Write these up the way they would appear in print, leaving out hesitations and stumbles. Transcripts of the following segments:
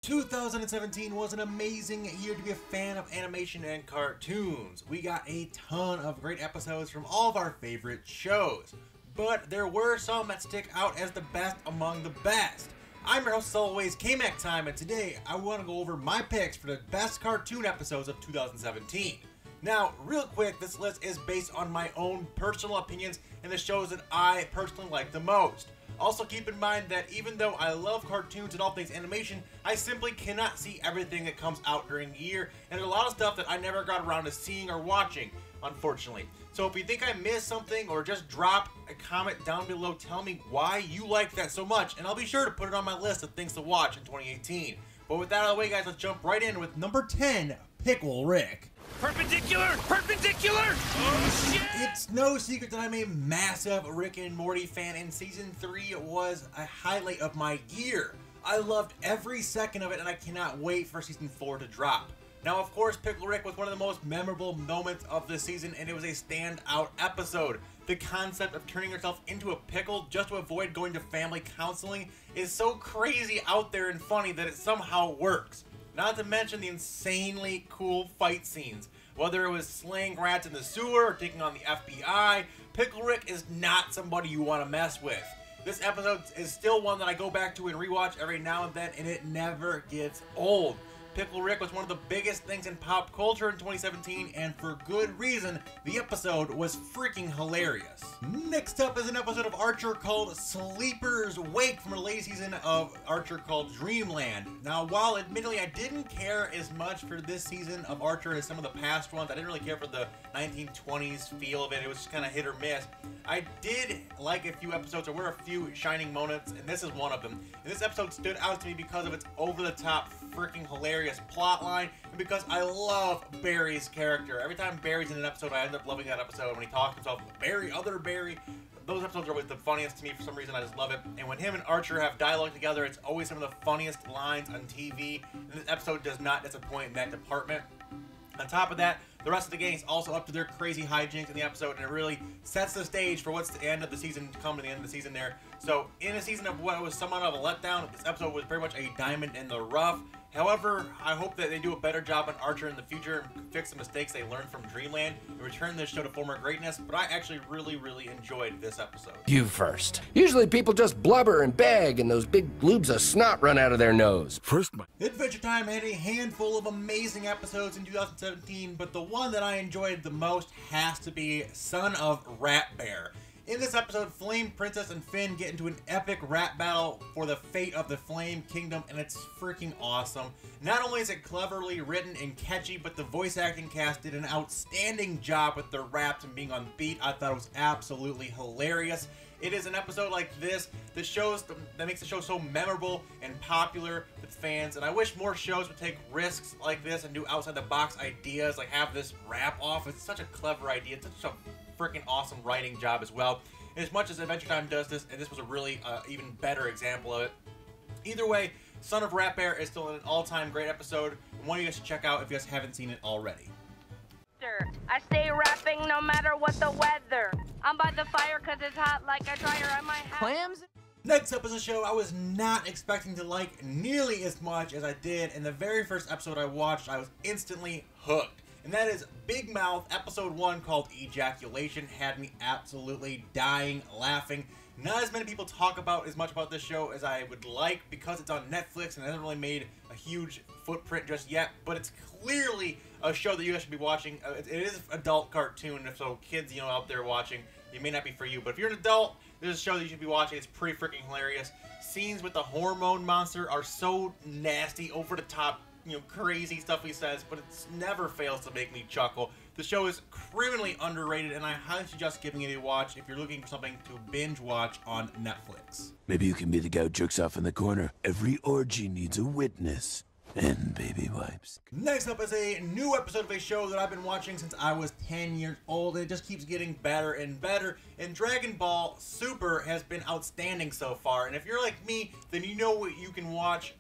2017 was an amazing year to be a fan of animation and cartoons. We got a ton of great episodes from all of our favorite shows, but there were some that stick out as the best among the best. I'm your host as always, K-Mac Time, and today I want to go over my picks for the best cartoon episodes of 2017. Now, real quick, this list is based on my own personal opinions and the shows that I personally like the most. Also keep in mind that even though I love cartoons and all things animation, I simply cannot see everything that comes out during the year, and there's a lot of stuff that I never got around to seeing or watching, unfortunately. So if you think I missed something, or just drop a comment down below telling me why you like that so much, and I'll be sure to put it on my list of things to watch in 2018. But with that out of the way, guys, let's jump right in with number 10, Pickle Rick. Perpendicular! Perpendicular! Oh shit! It's no secret that I'm a massive Rick and Morty fan, and Season 3 was a highlight of my year. I loved every second of it, and I cannot wait for Season 4 to drop. Now, of course, Pickle Rick was one of the most memorable moments of the season, and it was a standout episode. The concept of turning yourself into a pickle just to avoid going to family counseling is so crazy out there and funny that it somehow works. Not to mention the insanely cool fight scenes. Whether it was slaying rats in the sewer or taking on the FBI, Pickle Rick is not somebody you want to mess with. This episode is still one that I go back to and rewatch every now and then, and it never gets old. Pickle Rick was one of the biggest things in pop culture in 2017, and for good reason. The episode was freaking hilarious. Next up is an episode of Archer called Sleeper's Wake from the latest season of Archer called Dreamland. Now, while admittedly I didn't care as much for this season of Archer as some of the past ones, I didn't really care for the 1920s feel of it. It was just kind of hit or miss. I did like a few episodes. There were a few shining moments, and this is one of them. And this episode stood out to me because of its over-the-top freaking hilarious plot line, and because I love Barry's character. Every time Barry's in an episode, I end up loving that episode. When he talks to himself, Barry, other Barry, those episodes are always the funniest to me for some reason. I just love it. And when him and Archer have dialogue together, it's always some of the funniest lines on TV, and this episode does not disappoint in that department. On top of that, the rest of the gang is also up to their crazy hijinks in the episode, and it really sets the stage for what's the end of the season to come to the end of the season there. So, in a season of what was somewhat of a letdown, this episode was very much a diamond in the rough. However, I hope that they do a better job on Archer in the future and fix the mistakes they learned from Dreamland and return this show to former greatness, but I actually really enjoyed this episode. You first. Usually people just blubber and beg and those big globes of snot run out of their nose. First, Adventure Time had a handful of amazing episodes in 2017, but the one that I enjoyed the most has to be Son of Rat Bear. In this episode, Flame Princess and Finn get into an epic rap battle for the fate of the Flame Kingdom, and it's freaking awesome. Not only is it cleverly written and catchy, but the voice acting cast did an outstanding job with their raps and being on beat. I thought it was absolutely hilarious. It is an episode like this that makes the show so memorable and popular with fans, and I wish more shows would take risks like this and do outside-the-box ideas, like have this rap-off. It's such a clever idea. It's such a freaking awesome writing job as well. And as much as Adventure Time does this, and this was a really even better example of it. Either way, Son of Rat Bear is still an all-time great episode, and one you guys should check out if you guys haven't seen it already. I stay rapping no matter what the weather. I'm by the fire cause it's hot like a dryer on my hat. Clams? Next up is a show I was not expecting to like nearly as much as I did. In the very first episode I watched, I was instantly hooked. And that is Big Mouth, episode 1 called Ejaculation. Had me absolutely dying laughing. Not as many people talk about as much about this show as I would like because it's on Netflix and it hasn't really made a huge footprint just yet, but it's clearly a show that you guys should be watching. It is an adult cartoon, so kids, out there watching, it may not be for you, but if you're an adult, there's a show that you should be watching. It's pretty freaking hilarious. Scenes with the hormone monster are so nasty, over the top, crazy stuff he says, but it never fails to make me chuckle. The show is criminally underrated, and I highly suggest giving it a watch if you're looking for something to binge watch on Netflix. Maybe you can be the guy who jerks off in the corner. Every orgy needs a witness. And baby wipes. Next up is a new episode of a show that I've been watching since I was 10 years old, and it just keeps getting better and better. And Dragon Ball Super has been outstanding so far, and if you're like me, then you know what you can watch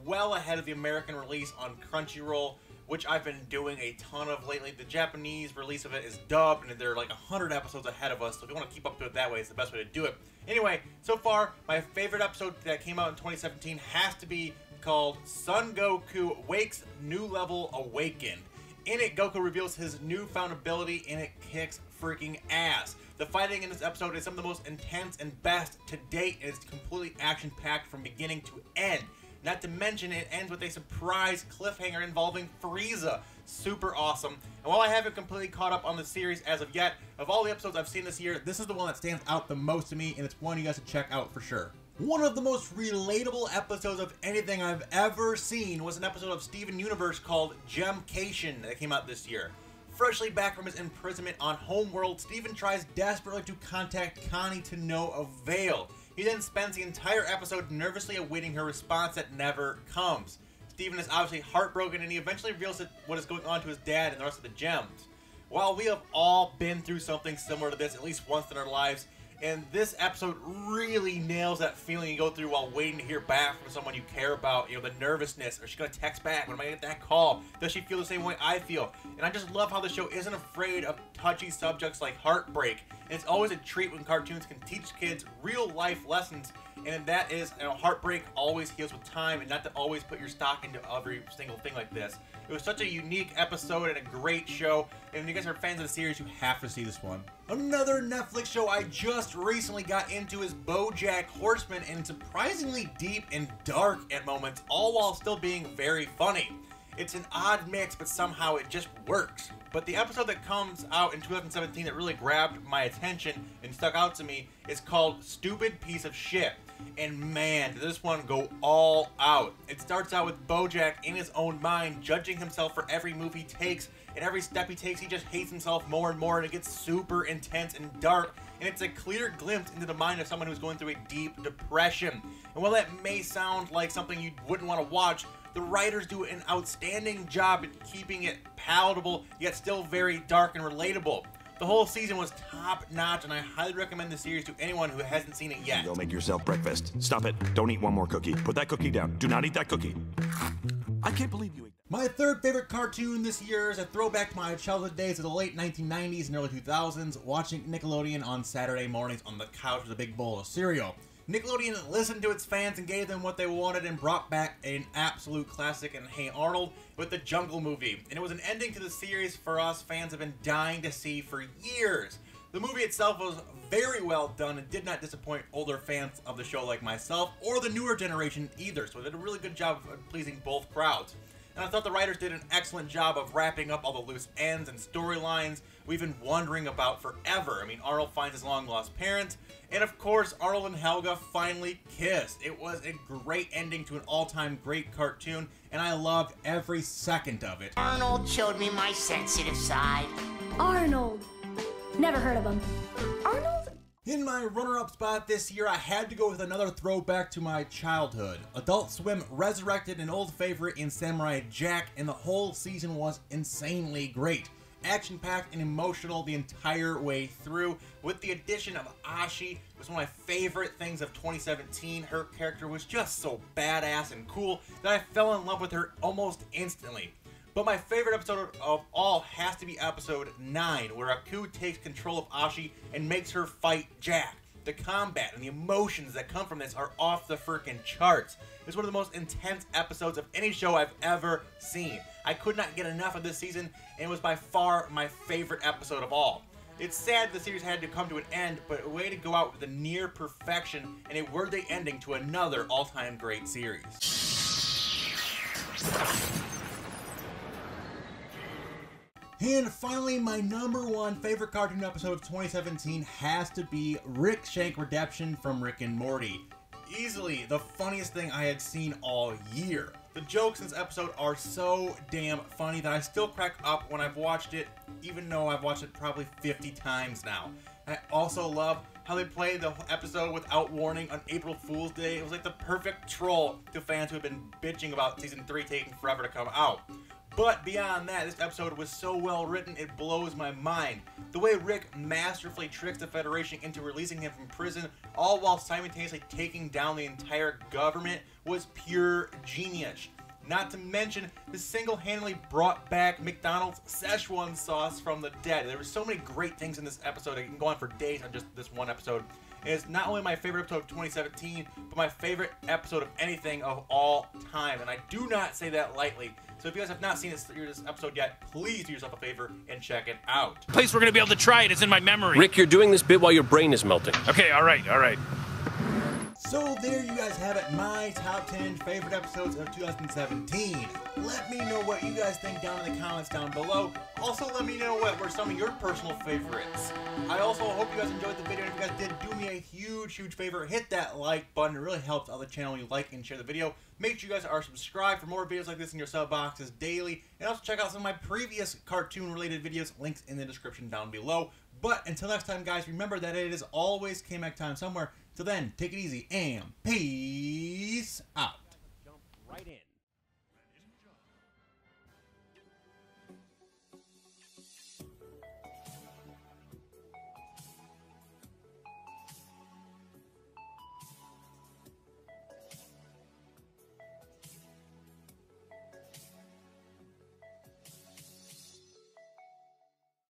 well ahead of the American release on Crunchyroll, which I've been doing a ton of lately. The Japanese release of it is dubbed, and they're like 100 episodes ahead of us, so if you want to keep up to it that way, it's the best way to do it. Anyway, so far, my favorite episode that came out in 2017 has to be called Son Goku Wakes New Level Awakened. In it, Goku reveals his newfound ability and it kicks freaking ass. The fighting in this episode is some of the most intense and best to date, and it's completely action-packed from beginning to end. Not to mention, it ends with a surprise cliffhanger involving Frieza. Super awesome. And while I haven't completely caught up on the series as of yet, of all the episodes I've seen this year, this is the one that stands out the most to me, and it's one you guys should check out for sure. One of the most relatable episodes of anything I've ever seen was an episode of Steven Universe called Gemcation that came out this year. Freshly back from his imprisonment on Homeworld, Steven tries desperately to contact Connie to no avail. He then spends the entire episode nervously awaiting her response that never comes. Steven is obviously heartbroken, and he eventually reveals what is going on to his dad and the rest of the gems. While we have all been through something similar to this at least once in our lives, and this episode really nails that feeling you go through while waiting to hear back from someone you care about. You know, the nervousness. Is she going to text back? When am I going to get that call? Does she feel the same way I feel? And I just love how the show isn't afraid of touchy subjects like heartbreak. And it's always a treat when cartoons can teach kids real life lessons. And that is, you know, heartbreak always heals with time, and not to always put your stock into every single thing like this. It was such a unique episode and a great show, and if you guys are fans of the series, you have to see this one. Another Netflix show I just recently got into is BoJack Horseman, and it's surprisingly deep and dark at moments, all while still being very funny. It's an odd mix, but somehow it just works. But the episode that comes out in 2017 that really grabbed my attention and stuck out to me is called Stupid Piece of Shit. And man, did this one go all out. It starts out with BoJack in his own mind, judging himself for every move he takes, and every step he takes he just hates himself more and more, and it gets super intense and dark, and it's a clear glimpse into the mind of someone who's going through a deep depression. And while that may sound like something you wouldn't want to watch, the writers do an outstanding job at keeping it palatable, yet still very dark and relatable. The whole season was top-notch, and I highly recommend the series to anyone who hasn't seen it yet. Go make yourself breakfast. Stop it. Don't eat one more cookie. Put that cookie down. Do not eat that cookie. I can't believe you ate that. My third favorite cartoon this year is a throwback to my childhood days of the late 1990s and early 2000s, watching Nickelodeon on Saturday mornings on the couch with a big bowl of cereal. Nickelodeon listened to its fans and gave them what they wanted and brought back an absolute classic in Hey Arnold with the Jungle movie. And it was an ending to the series for us fans have been dying to see for years. The movie itself was very well done and did not disappoint older fans of the show like myself or the newer generation either, so it did a really good job of pleasing both crowds. And I thought the writers did an excellent job of wrapping up all the loose ends and storylines we've been wondering about forever. I mean, Arnold finds his long-lost parents, and of course, Arnold and Helga finally kissed. It was a great ending to an all-time great cartoon, and I loved every second of it. Arnold showed me my sensitive side. Arnold. Never heard of him. Arnold? In my runner-up spot this year, I had to go with another throwback to my childhood. Adult Swim resurrected an old favorite in Samurai Jack, and the whole season was insanely great. Action-packed and emotional the entire way through, with the addition of Ashi, was one of my favorite things of 2017. Her character was just so badass and cool that I fell in love with her almost instantly. But my favorite episode of all has to be episode 9, where Aku takes control of Ashi and makes her fight Jack. The combat and the emotions that come from this are off the frickin' charts. It's one of the most intense episodes of any show I've ever seen. I could not get enough of this season, and it was by far my favorite episode of all. It's sad the series had to come to an end, but a way to go out with a near perfection and a worthy ending to another all-time great series. And finally, my number one favorite cartoon episode of 2017 has to be Rick Shank Redemption from Rick and Morty. Easily the funniest thing I had seen all year. The jokes in this episode are so damn funny that I still crack up when I've watched it, even though I've watched it probably 50 times now. I also love how they played the episode without warning on April Fool's Day. It was like the perfect troll to fans who have been bitching about Season 3 taking forever to come out. But beyond that, this episode was so well written, it blows my mind. The way Rick masterfully tricks the Federation into releasing him from prison, all while simultaneously taking down the entire government, was pure genius. Not to mention, this single-handedly brought back McDonald's Szechuan sauce from the dead. There were so many great things in this episode. I can go on for days on just this one episode. It is not only my favorite episode of 2017, but my favorite episode of anything of all time. And I do not say that lightly. So if you guys have not seen this episode yet, please do yourself a favor and check it out. Place we're gonna be able to try it is in my memory. Rick, you're doing this bit while your brain is melting. Okay, all right. So there you guys have it, my top 10 favorite episodes of 2017. Let me know what you guys think down in the comments down below. Also, let me know what were some of your personal favorites. I also hope you guys enjoyed the video, and if you guys did, do me a huge favor. Hit that like button. It really helps out the channel when you like and share the video. Make sure you guys are subscribed for more videos like this in your sub boxes daily. And also check out some of my previous cartoon-related videos. Links in the description down below. But until next time, guys, remember that it is always K-Mac time somewhere. Till then, take it easy and peace out.